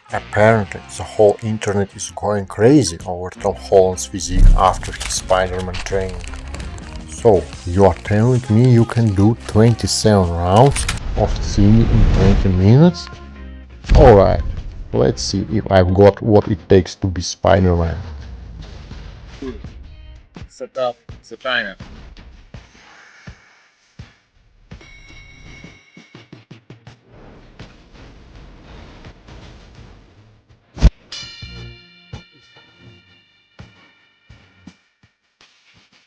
Apparently, the whole internet is going crazy over Tom Holland's physique after his Spider-Man training. So, you are telling me you can do 27 rounds of singing in 20 minutes? Alright, let's see if I've got what it takes to be Spider-Man. Set up the timer.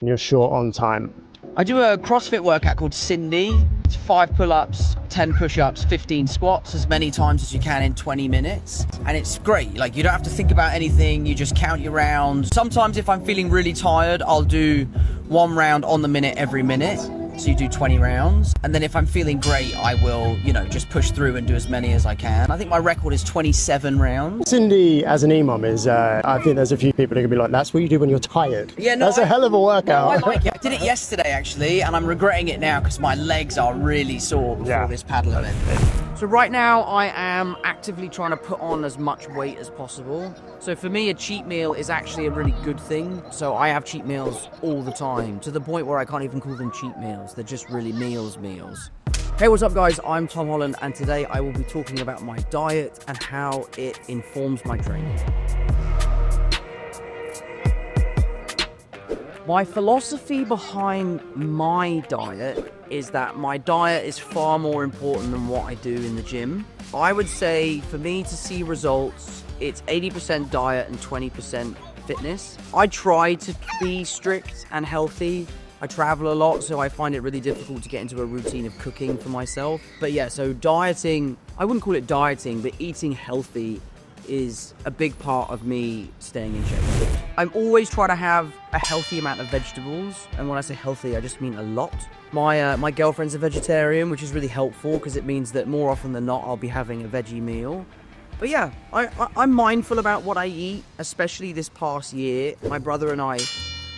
You're short on time. I do a CrossFit workout called Cindy. It's 5 pull-ups, 10 push-ups, 15 squats, as many times as you can in 20 minutes. And it's great. Like, you don't have to think about anything. You just count your rounds. Sometimes if I'm feeling really tired, I'll do 1 round on the minute every minute. So you do 20 rounds. And then if I'm feeling great, I will, just push through and do as many as I can. I think my record is 27 rounds. Cindy, as an EMOM, is, I think there's a few people who can be like, that's what you do when you're tired. Yeah, no, that's a hell of a workout. No, I like it. I did it yesterday, actually, and I'm regretting it now because my legs are really sore before this paddle event. So right now, I am actively trying to put on as much weight as possible. So for me, a cheat meal is actually a really good thing. So I have cheat meals all the time, to the point where I can't even call them cheat meals. They're just really meals. Hey, what's up, guys? I'm Tom Holland, and today I will be talking about my diet and how it informs my training. My philosophy behind my diet is that my diet is far more important than what I do in the gym. I would say for me to see results, it's 80% diet and 20% fitness. I try to be strict and healthy. I travel a lot, so I find it really difficult to get into a routine of cooking for myself. But yeah, so dieting, I wouldn't call it dieting, but eating healthy is a big part of me staying in shape. I'm always trying to have a healthy amount of vegetables, and when I say healthy, I just mean a lot. My girlfriend's a vegetarian, which is really helpful because it means that more often than not, I'll be having a veggie meal. But yeah, I'm mindful about what I eat, especially this past year. My brother and I,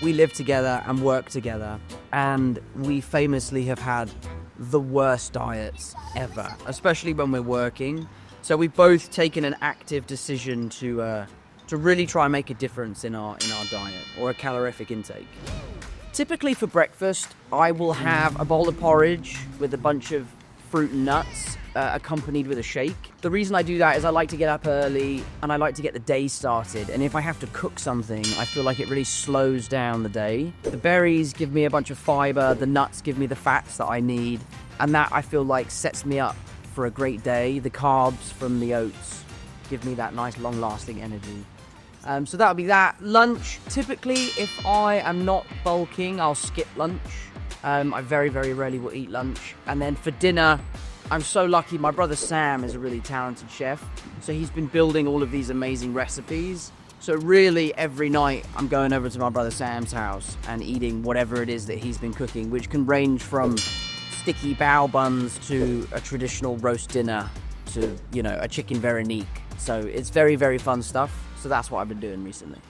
we live together and work together, and we famously have had the worst diets ever, especially when we're working. So we've both taken an active decision to really try and make a difference in our diet, or a calorific intake. Typically for breakfast, I will have a bowl of porridge with a bunch of fruit and nuts, accompanied with a shake. The reason I do that is I like to get up early and I like to get the day started. And if I have to cook something, I feel like it really slows down the day. The berries give me a bunch of fiber, the nuts give me the fats that I need, and that I feel like sets me up for a great day. The carbs from the oats give me that nice long-lasting energy. So that'll be that. Lunch, typically if I am not bulking, I'll skip lunch. I very, very rarely will eat lunch. And then for dinner, I'm so lucky, my brother Sam is a really talented chef. So he's been building all of these amazing recipes. So really every night I'm going over to my brother Sam's house and eating whatever it is that he's been cooking, which can range from sticky bao buns to a traditional roast dinner to, a chicken Veronique. So it's very, very fun stuff. So that's what I've been doing recently.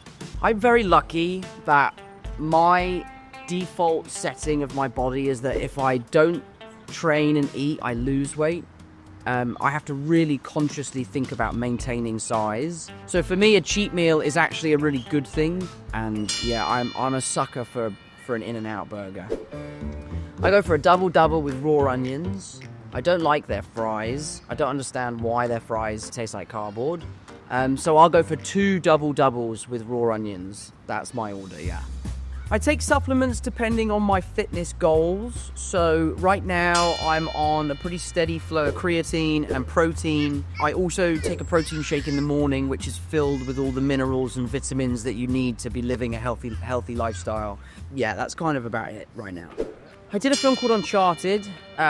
I'm very lucky that my default setting of my body is that if I don't train and eat, I lose weight. I have to really consciously think about maintaining size. So for me, a cheat meal is actually a really good thing. And yeah, I'm a sucker for an In-N-Out burger. I go for a double-double with raw onions. I don't like their fries. I don't understand why their fries taste like cardboard. So I'll go for 2 double-doubles with raw onions. That's my order, yeah. I take supplements depending on my fitness goals. So right now I'm on a pretty steady flow of creatine and protein. I also take a protein shake in the morning, which is filled with all the minerals and vitamins that you need to be living a healthy lifestyle. Yeah, that's kind of about it right now. I did a film called Uncharted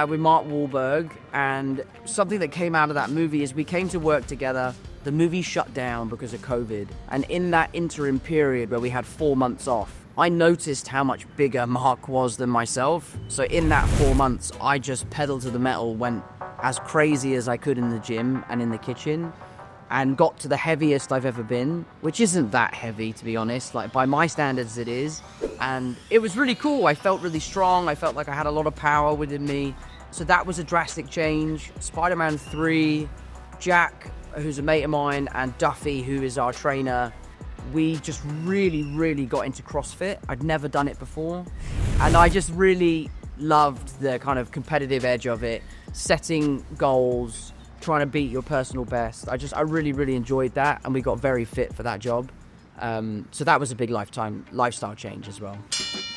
with Mark Wahlberg, and something that came out of that movie is we came to work together. The movie shut down because of COVID, and in that interim period where we had 4 months off, I noticed how much bigger Mark was than myself. So in that 4 months, I just pedaled to the metal, went as crazy as I could in the gym and in the kitchen, and got to the heaviest I've ever been, which isn't that heavy, to be honest, like by my standards it is. And it was really cool. I felt really strong. I felt like I had a lot of power within me. So that was a drastic change. Spider-Man 3, Jack, who's a mate of mine, and Duffy, who is our trainer, we just really got into CrossFit. I'd never done it before. And I just really loved the kind of competitive edge of it, setting goals, trying to beat your personal best. I really enjoyed that, and we got very fit for that job. So that was a big lifestyle change as well.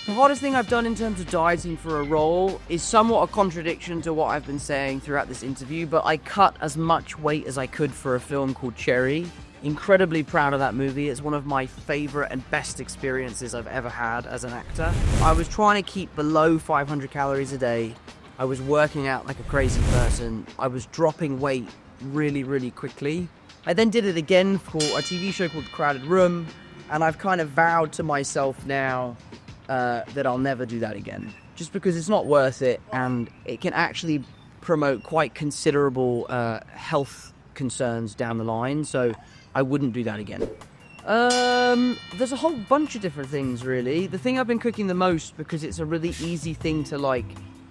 The hardest thing I've done in terms of dieting for a role is somewhat a contradiction to what I've been saying throughout this interview, but I cut as much weight as I could for a film called Cherry. Incredibly proud of that movie. It's one of my favorite and best experiences I've ever had as an actor. I was trying to keep below 500 calories a day. I was working out like a crazy person. I was dropping weight really quickly. I then did it again for a TV show called Crowded Room, and I've kind of vowed to myself now that I'll never do that again, just because it's not worth it, and it can actually promote quite considerable health concerns down the line, so I wouldn't do that again. There's a whole bunch of different things, really. The thing I've been cooking the most, because it's a really easy thing to like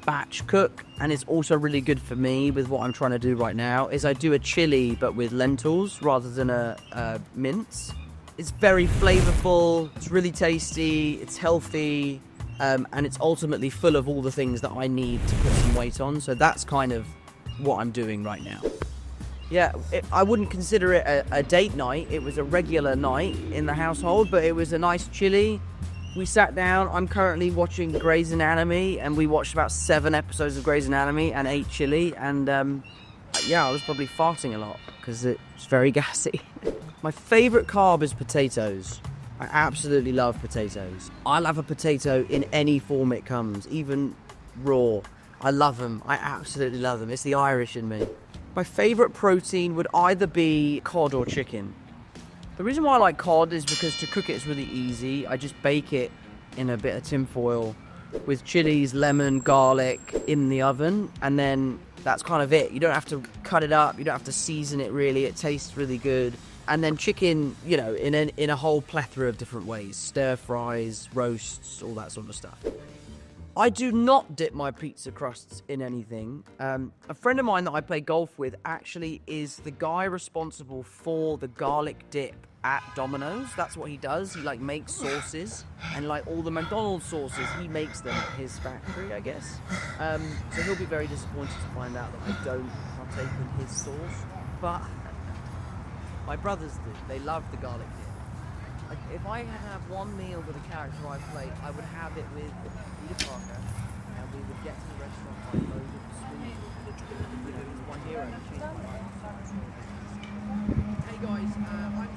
batch cook, and it's also really good for me with what I'm trying to do right now, is I do a chili but with lentils rather than a mince. It's very flavorful, it's really tasty, it's healthy, and it's ultimately full of all the things that I need to put some weight on, so that's kind of what I'm doing right now. Yeah, I wouldn't consider it a date night. It was a regular night in the household, but it was a nice chili. We sat down. I'm currently watching Grey's Anatomy, and we watched about 7 episodes of Grey's Anatomy and ate chili, and yeah, I was probably farting a lot because it's very gassy. My favourite carb is potatoes. I absolutely love potatoes. I'll have a potato in any form it comes, even raw. I love them. I absolutely love them. It's the Irish in me. My favourite protein would either be cod or chicken. The reason why I like cod is because to cook it is really easy. I just bake it in a bit of tin foil with chilies, lemon, garlic in the oven, and then that's kind of it. You don't have to cut it up, you don't have to season it really, it tastes really good. And then chicken, you know, in a whole plethora of different ways. Stir fries, roasts, all that sort of stuff. I do not dip my pizza crusts in anything. A friend of mine that I play golf with actually is the guy responsible for the garlic dip at Domino's. That's what he does. He like makes sauces, and like all the McDonald's sauces, he makes them at his factory, I guess. So he'll be very disappointed to find out that I don't partake in his sauce. But my brothers do. They love the garlic dip. Like, if I had to have one meal with a character I play, I would have it with Peter Parker, and we would get to the restaurant by loads of sweet, you know, he's my hero. Hey guys, I'm Tom Holland.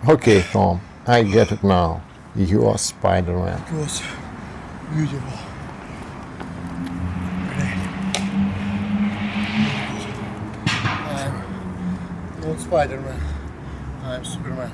Okay, Tom, I get it now. You are Spider-Man. It was beautiful. I'm not Spider-Man. I'm Superman.